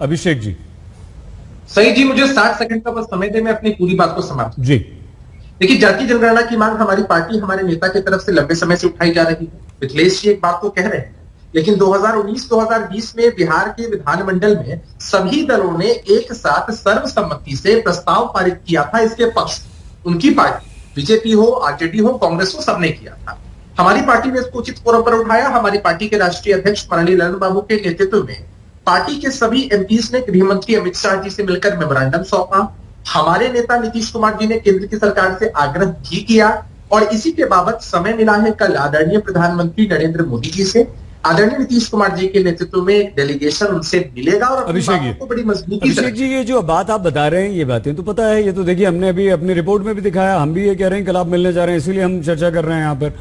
अभिषेक जी। सही जी, मुझे 60 सेकंड का बस समय दे, मैं अपनी पूरी बात को समाप्त जी। देखिए, जातीय जनगणना की मांग हमारी पार्टी, हमारे नेता की तरफ से लंबे समय से उठाई जा रही है। मिथिलेश जी एक बात तो कह रहे हैं, लेकिन 2019-2020 में बिहार के विधानमंडल में सभी दलों ने एक साथ सर्वसम्मति से प्रस्ताव पारित किया था इसके पक्ष। उनकी पार्टी, बीजेपी हो, आरजेडी हो, कांग्रेस हो, सबने किया था। हमारी पार्टी ने इसको उचित फोरम पर उठाया। हमारी पार्टी के राष्ट्रीय अध्यक्ष माननीय ललन बाबू के नेतृत्व में पार्टी के सभी एमपीज ने गृह मंत्री अमित शाह जी से मिलकर मेमोरेंडम सौंपा। हमारे नेता नीतीश कुमार जी ने केंद्र की सरकार से आग्रह भी किया और इसी के बाबत समय मिला है कल आदरणीय प्रधानमंत्री नरेंद्र मोदी जी से। आदरणीय नीतीश कुमार जी के नेतृत्व में डेलीगेशन उनसे मिलेगा और अभिषेक को बड़ी मजबूती से। अभिषेक जी, ये जो बात आप बता रहे हैं, ये बातें तो पता है, ये तो देखिए हमने अभी अपनी रिपोर्ट में भी दिखाया, हम भी ये कह रहे हैं कल आप मिलने जा रहे हैं, इसीलिए हम चर्चा कर रहे हैं यहाँ पर।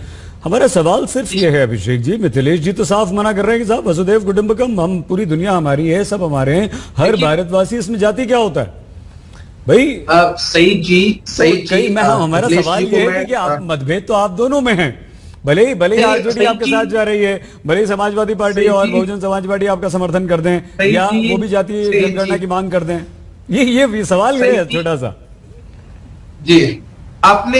हमारा सवाल सिर्फ ये है अभिषेक जी, मिथिलेश जी तो साफ मना कर रहे हैं कि साहब वसुदेव कुटुंबकम, हम पूरी दुनिया हमारी है, सब हमारे हैं, हर भारतवासी, इसमें जाति क्या होता है भाई? सईद जी, हमारा सवाल ये है कि आप मतभेद तो आप दोनों में हैं, भले ही आरजेडी आपके साथ जा रही है, भले ही समाजवादी पार्टी और बहुजन समाज पार्टी आपका समर्थन कर दें या वो भी जातीय जनगणना की मांग कर दें, ये सवाल ये है छोटा सा जी। आपने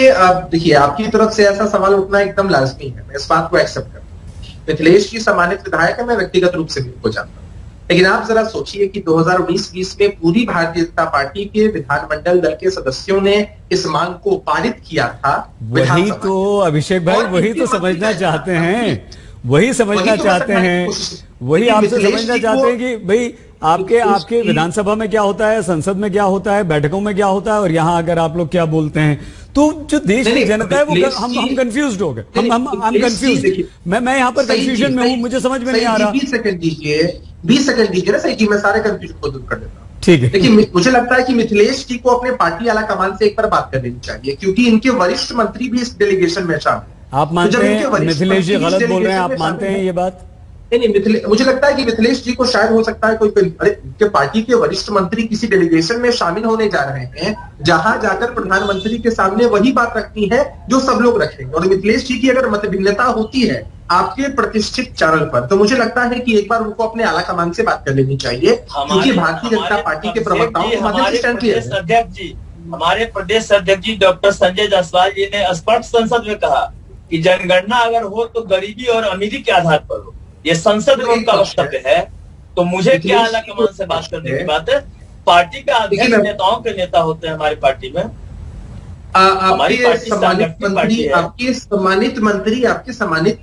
देखिए, आपकी तरफ से ऐसा सवाल उठना एकदम लाजमी है, मैं इस बात को एक्सेप्ट करता हूँ। मिथिलेश जी सम्मानित विधायक है, मैं व्यक्तिगत रूप से भी उनको जानता हूँ, लेकिन आप जरा सोचिए कि 2019-20 में पूरी भारतीय जनता पार्टी के विधानमंडल दल के सदस्यों ने इस मांग को पारित किया था। वही तो अभिषेक भाई, वही तो समझना चाहते हैं, वही समझना चाहते हैं, वही आपसे समझना चाहते हैं कि भाई आपके विधानसभा में क्या होता है, संसद में क्या होता है, बैठकों में क्या होता है, और यहाँ अगर आप लोग क्या बोलते हैं, तो जो देश की जनता है वो हम कंफ्यूज्ड हो गए, हम कंफ्यूज। मैं यहाँ पर कंफ्यूजन में हूँ, मुझे समझ में नहीं आ रहा। 20 सेकंड दीजिए ना सही जी, मैं सारे कंफ्यूजन को दूर कर देता हूँ। ठीक है। देखिए, मुझे लगता है कि मिथिलेश जी को अपने पार्टी आला कमान से एक बार बात कर लेनी चाहिए, क्योंकि इनके वरिष्ठ मंत्री भी इस डेलीगेशन में शामिल। आप मानते हैं मिथिलेश जी गलत बोल रहे हैं? आप मानते हैं ये बात? नहीं, मुझे लगता है कि मिथिलेश जी को शायद हो सकता है कोई पार्टी के वरिष्ठ मंत्री किसी डेलीगेशन में शामिल होने जा रहे हैं, जहां जाकर प्रधानमंत्री के सामने वही बात रखनी है जो सब लोग रखेंगे, और मिथिलेश जी की अगर मतभिन्नता होती है आपके प्रतिष्ठित चैनल पर, तो मुझे लगता है कि एक बार उनको अपने आला कमान से बात कर लेनी चाहिए, क्योंकि भारतीय जनता पार्टी के प्रवक्ताओं के माध्यम से स्टैंड किया। हमारे प्रदेश अध्यक्ष जी डॉक्टर संजय जायसवाल जी ने स्पष्ट संसद में कहा कि जनगणना अगर हो तो गरीबी और अमीरी के आधार पर हो, ये संसद में उनका वक्तव्य है। तो मुझे क्या आला कमान से बात करने की बात है? पार्टी के अध्यक्ष नेताओं के नेता होते हैं हमारी पार्टी में। आपके सम्मानित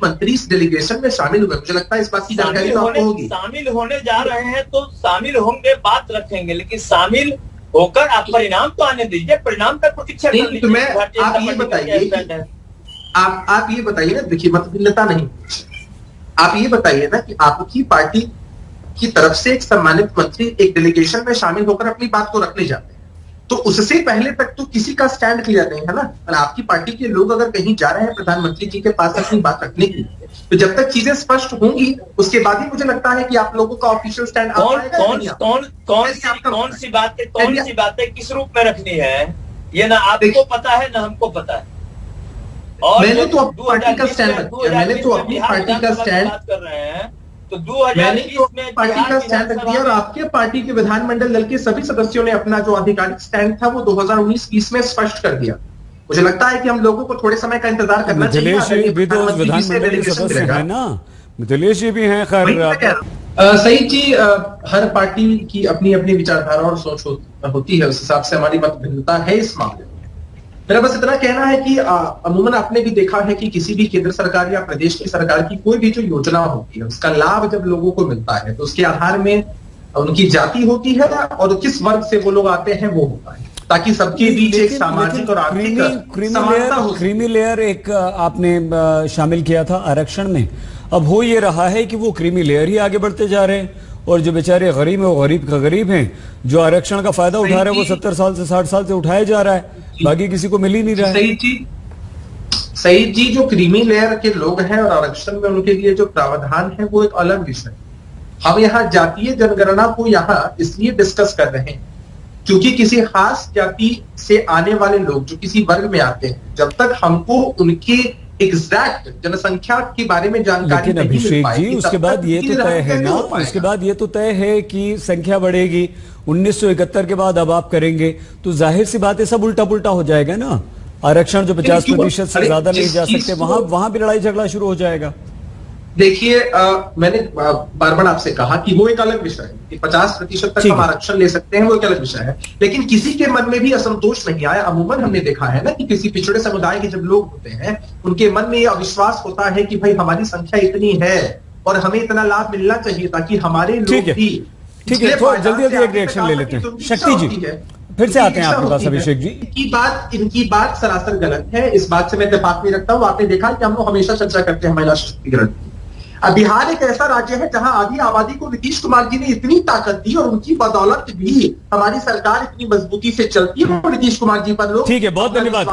मंत्री इस डेलीगेशन में शामिल हुए, मुझे लगता है इस बात की जानकारी तो आपको होगी। शामिल होने जा रहे हैं तो शामिल होंगे, बात रखेंगे, लेकिन शामिल होकर आप परिणाम तो आने दीजिए, परिणाम का प्रतीक्षा कर लीजिए। तो मैं आप ये बताइए ना, देखिए मतभिन्नता नहीं, आप ये बताइए ना कि आपकी पार्टी की तरफ से एक सम्मानित मंत्री एक डेलीगेशन में शामिल होकर अपनी बात को रखने जाते हैं, तो उससे पहले तक तो किसी का स्टैंड क्लियर नहीं है ना। और आपकी पार्टी के लोग अगर कहीं जा रहे हैं प्रधानमंत्री जी के पास अपनी बात रखने के लिए, तो जब तक चीजें स्पष्ट होंगी उसके बाद ही मुझे लगता है कि आप लोगों का ऑफिशियल स्टैंड कौन सी बातें किस रूप में रखनी है, ये ना आपको पता है ना हमको पता है। और मैंने तो अपनी पार्टी का स्टैंड रखा, मैंने तो अपनी पार्टी का स्टैंड कर रहे हैं, तो 2020 में पार्टी का स्टैंड रख दिया, और आपके पार्टी के विधानमंडल दल के सभी सदस्यों ने अपना जो आधिकारिक स्टैंड था वो 2019-20 में स्पष्ट कर दिया। मुझे लगता है कि हम लोगों को थोड़े समय का इंतजार करना चाहिए। मिथिलेश भी तो विधानमंडल के सदस्य हैं ना, मिथिलेश जी भी हैं। खैर सही जी, हर पार्टी की अपनी अपनी विचारधारा और सोच होती है, उस हिसाब से हमारी मतभिन्नता है इस मामले में। मेरा बस इतना कहना है कि अमूमन आपने भी देखा है कि किसी भी केंद्र सरकार या प्रदेश की सरकार की कोई भी जो योजना होती है, उसका लाभ जब लोगों को मिलता है तो उसके आधार में उनकी जाति होती है और किस वर्ग से वो लोग आते हैं वो होता है, ताकि सबके बीच एक सामाजिक और आर्थिक समानता हो। क्रीमी लेयर एक आपने शामिल किया था आरक्षण में, अब हो ये रहा है कि वो क्रीमी लेयर ही आगे बढ़ते जा रहे हैं, और जो बेचारे गरीब है वो गरीब का गरीब हैं, जो आरक्षण का फायदा उठा रहे हैं वो 70 साल से 60 साल से उठाया जा रहा है, बाकी किसी को मिल ही नहीं रहा है। सही जी, जो क्रीमी लेयर के लोग हैं और आरक्षण में उनके लिए जो प्रावधान है वो एक अलग विषय है। हम यहाँ जातीय जनगणना को यहाँ इसलिए डिस्कस कर रहे हैं क्योंकि किसी खास जाति से आने वाले लोग जो किसी वर्ग में आते हैं, जब तक हमको उनके एग्जैक्ट जनसंख्या के बारे में जानकारी लेकिन अभिषेक जी उसके बाद ये तो तय है ना, उसके बाद ये तो तय है कि संख्या बढ़ेगी 1971 के बाद अब आप करेंगे तो जाहिर सी बात है सब उल्टा पुल्टा हो जाएगा ना। आरक्षण जो 50% से ज्यादा नहीं जा सकते वहां भी लड़ाई झगड़ा शुरू हो जाएगा। देखिए मैंने बार बार आपसे कहा कि वो एक अलग विषय है कि 50% तक हम आरक्षण ले सकते हैं, वो एक अलग विषय है, लेकिन किसी के मन में भी असंतोष नहीं आया। अमूमन हमने देखा है ना कि किसी पिछड़े समुदाय के जब लोग होते हैं उनके मन में ये अविश्वास होता है कि भाई हमारी संख्या इतनी है और हमें इतना लाभ मिलना चाहिए ताकि हमारे लोग भी। ठीक है, थोड़ा जल्दी एक रिएक्शन ले लेते हैं। शक्ति जी फिर से आते हैं आपके पास। अभिषेक जी इनकी बात सरासर गलत है, इस बात से मैं इत्तेफाक नहीं रखता हूं। आपने देखा कि हम लोग हमेशा चर्चा करते हैं महिला सशक्तिकरण की। अब बिहार एक ऐसा राज्य है जहां आधी आबादी को नीतीश कुमार जी ने इतनी ताकत दी और उनकी बदौलत भी हमारी सरकार इतनी मजबूती से चलती है और नीतीश कुमार जी पर लोग। ठीक है, बहुत धन्यवाद।